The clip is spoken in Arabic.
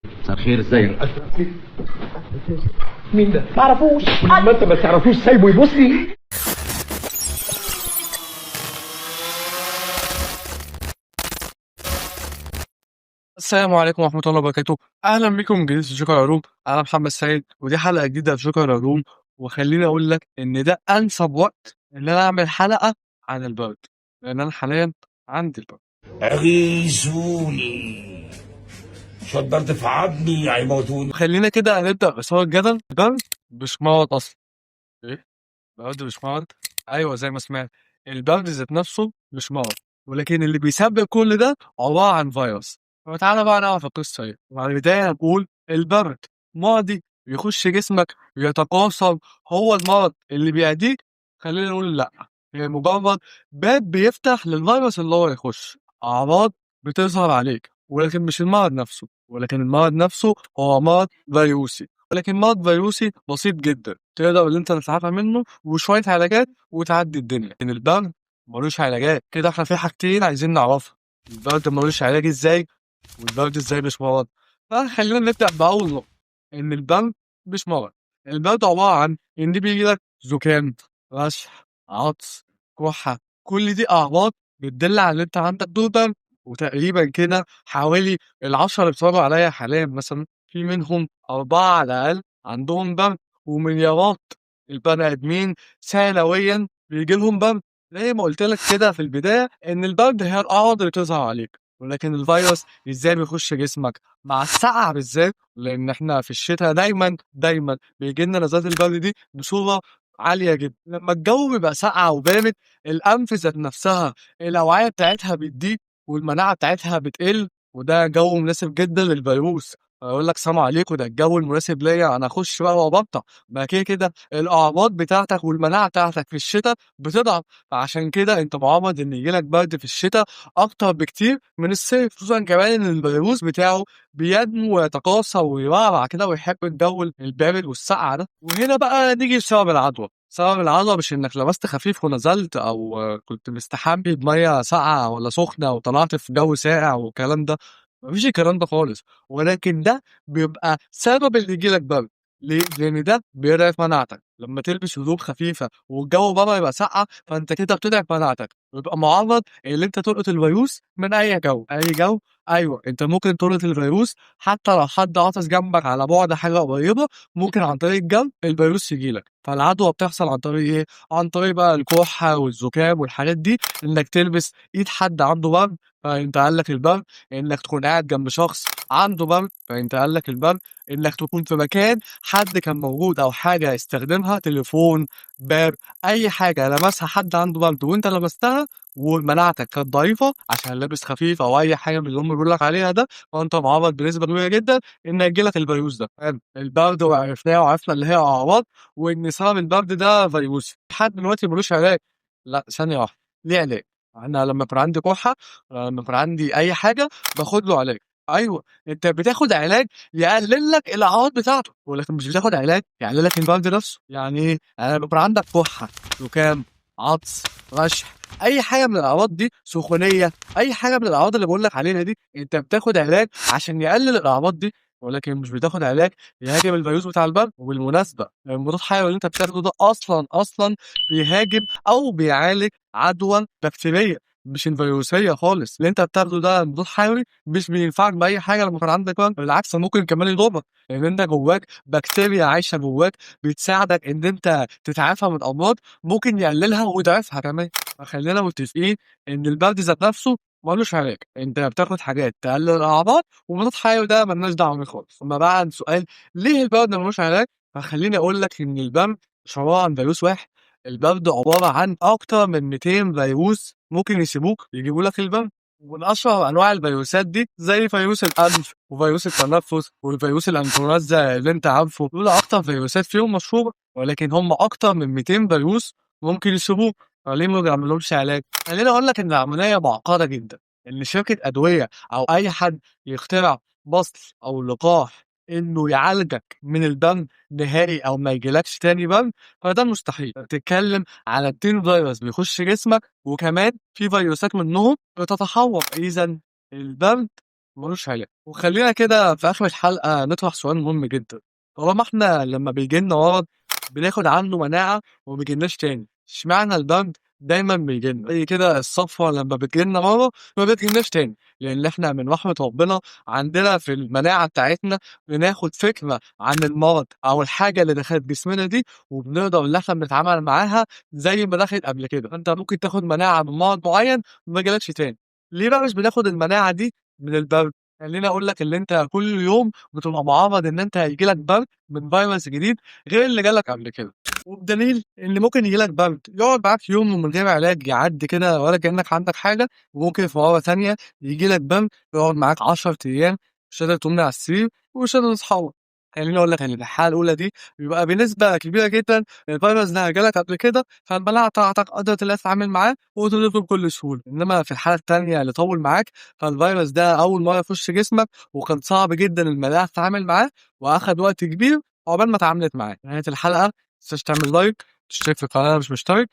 مساء الخير، ازيك؟ مين ده؟ معرفوش. ما انت ما تعرفوش سايبه يبص لي. السلام عليكم ورحمة الله وبركاته. أهلا بكم من جديد في جوكر علوم. أنا محمد سعيد ودي حلقة جديدة في جوكر علوم. وخليني أقول لك إن ده أنسب وقت إن أنا أعمل حلقة عن البرد، لأن أنا حاليا عندي البرد. عيشوني شوية برد في عظمي هيموتوني. خلينا كده نبدأ بإثارة الجدل. البرد مش مرض أصلا. إيه؟ البرد مش مرض؟ أيوه زي ما سمعت، البرد ذات نفسه مش مرض، ولكن اللي بيسبب كل ده عبارة عن فيروس. فتعالى بقى نعرف القصة إيه. وعلى البداية نقول البرد مرضي بيخش جسمك يتقاصر، هو المرض اللي بيعديك؟ خلينا نقول لأ، هي مجرد باب بيفتح للفيروس اللي هو يخش. أعراض بتظهر عليك، ولكن مش المرض نفسه، ولكن المرض نفسه هو مرض فيروسي، ولكن مرض فيروسي بسيط جدا تقدر ان انت تتعافى منه وشوية علاجات وتعدي الدنيا. لكن البرد ملوش علاجات. كده احنا في حاجتين عايزين نعرفها: البرد ملوش علاج ازاي، والبرد ازاي مش مرض. فخلينا نبدأ بأول نقطة، إن البرد مش مرض. البرد عبارة عن إن بيجيلك زكام، رشح، عطس، كحة. كل دي أعراض بتدل على إن أنت عندك دور برد. وتقريبا كده حوالي ال10 اللي بيتفرجوا عليا حاليا مثلا في منهم 4 على الأقل عندهم برد، ومليارات البني آدمين سنويا بيجيلهم برد. زي ما قلت لك كده في البداية إن البرد هي الأعراض اللي بتظهر عليك، ولكن الفيروس ازاي بيخش جسمك مع السقعة بالذات، لأن احنا في الشتاء دايما بيجي لنا نزلات البرد دي بصورة عالية جدا. لما الجو بيبقى ساقعة وبارد، الأنف ذات نفسها الأوعية بتاعتها بتضيق والمناعة بتاعتها بتقل، وده جو مناسب جدا للفيروس. اقول لك سلام عليكم، ده الجو المناسب ليا انا اخش بقى وابطأ. ما كده الاعراض بتاعتك والمناعه بتاعتك في الشتاء بتضعف، فعشان كده انت معرض ان يجيلك برد في الشتاء اكتر بكتير من الصيف، خصوصا كمان ان الفيروس بتاعه بينمو ويتقاصر ويرعرع كده ويحب الجو البارد والسقعه ده. وهنا بقى نيجي لسبب العدوى. سبب العدوى مش انك لبست خفيف ونزلت، او كنت مستحمي بميه ساقعه ولا سخنه وطلعت في جو ساقع والكلام ده. مفيش الكلام ده خالص، ولكن ده بيبقى سبب اللي يجيلك برد. ليه؟ لأن ده بيضعف مناعتك. لما تلبس هدوم خفيفة والجو بره يبقى ساقعة، فأنت كده بتضعف مناعتك ويبقى معرض إن أنت تلقط الفيروس من أي جو. أي جو؟ أيوه، أنت ممكن تلقط الفيروس حتى لو حد عطس جنبك على بعد حاجة قريبة. ممكن عن طريق الجو الفيروس يجيلك. فالعدوى بتحصل عن طريق إيه؟ عن طريق بقى الكحة والزكام والحاجات دي، إنك تلبس إيد حد عنده برد فأنت قالك البرد، إنك تكون قاعد جنب شخص عنده برد فأنت قالك البرد، إنك تكون في مكان حد كان موجود أو حاجة يستخدمها، تليفون، باب، أي حاجة لمسها حد عنده برد وأنت لمستها ومناعتك كانت ضعيفة عشان لابس خفيف أو أي حاجة من اللي هم بيقول لك عليها ده، فأنت معرض بنسبة كبيرة جدا إن يجيلك الفيروس ده. حلو. البرد وعرفناه وعرفنا اللي هي أعراض وإن سبب البرد ده فيروسي. لحد دلوقتي ملوش علاج. لا، ثانية واحدة، ليه علاج. أنا لما يكون عندي كحة، لما يكون عندي أي حاجة باخد له علاج. أيوه، أنت بتاخد علاج يقلل لك الاعراض بتاعته، ولكن مش بتاخد علاج يقلل لك البرد نفسه. يعني ايه؟ يعني لما يكون عندك كحه، زكام، عطس، رشح، اي حاجه من الاعراض دي، سخونيه، اي حاجه من الاعراض اللي بقول لك عليها دي، انت بتاخد علاج عشان يقلل الاعراض دي، ولكن مش بتاخد علاج يهاجم الفيروس بتاع البرد. وبالمناسبه المضاد الحيوي اللي انت بتاخده ده اصلا بيهاجم او بيعالج عدوى بكتيريه، مش الفيروسيه خالص. اللي انت بتاخده ده مضاد حيوي مش بينفعك باي حاجه لما يكون عندك برد، بالعكس ممكن كمان يضرك، لان انت جواك بكتيريا عايشه جواك بتساعدك ان انت تتعافى من امراض ممكن يقللها ويضعفها كمان. فخلينا متفقين ان البرد ذات نفسه ملوش علاج، انت بتاخد حاجات تقلل الاعراض، ومضاد حيوي ده ملناش دعوه بيه خالص. اما بقى عن سؤال ليه البرد ملوش علاج، فخليني اقول لك ان البرد مش عباره عن فيروس واحد. البرد عباره عن اكتر من 200 فيروس ممكن يسيبوك يجيبوا لك البرد. ومن أشهر أنواع الفيروسات دي زي فيروس الأنف وفيروس التنفس والفيروس الإنفلونزا اللي أنت عارفه، دول أكتر فيروسات فيهم مشهورة، ولكن هم أكتر من 200 فيروس ممكن يسيبوك. فليه ما بيعملهمش علاج؟ خليني أقول لك إن العملية معقدة جدا. إن شركة أدوية أو أي حد يخترع بصل أو لقاح إنه يعالجك من البرد نهائي أو ما يجيلكش تاني برد، فده مستحيل. بتتكلم على 200 فيروس بيخش جسمك، وكمان في فيروسات منهم بتتحور. إذا البرد ملوش علاج. وخلينا كده في آخر الحلقة نطرح سؤال مهم جدا: طالما احنا لما بيجيلنا مرض بناخد عنه مناعة ومبيجيلناش تاني، اشمعنى البرد دايما بيجيلنا؟ زي كده الصفوة لما بتجيلنا مرة ما بتجيلناش تاني، لأن احنا من رحمة ربنا عندنا في المناعة بتاعتنا بناخد فكرة عن المرض أو الحاجة اللي دخلت جسمنا دي، وبنقدر إن احنا بنتعامل معاها زي ما دخلت قبل كده. فأنت ممكن تاخد مناعة من مرض معين وما جالكش تاني. ليه بقى مش بناخد المناعة دي من البرد؟ خليني أقول لك اللي أنت كل يوم بتبقى معرض إن أنت هيجيلك برد من فيروس جديد غير اللي جالك قبل كده. وبدليل إن ممكن يجيلك برد يقعد معاك يوم من غير علاج يعدي كده ولا كأنك عندك حاجة، وممكن في مرة تانية يجيلك برد يقعد معاك 10 أيام مش قادر تقوم من على السرير ومش قادر تتحرك. خليني أقول لك إن الحالة الأولى دي بيبقى بنسبة كبيرة جدا الفيروس ده جالك قبل كده، فالمناعة بتاعتك قدرت إنها تتعامل معاه وتضربه بكل سهولة. إنما في الحالة التانية اللي طول معاك، فالفيروس ده أول مرة يخش جسمك وكان صعب جدا المناعة تتعامل معاه، وأخد وقت كبير عقبال ما اتعاملت معاه. نهاية الحلقة متنساش تعمل لايك، تشترك في القناة لو مش مشترك،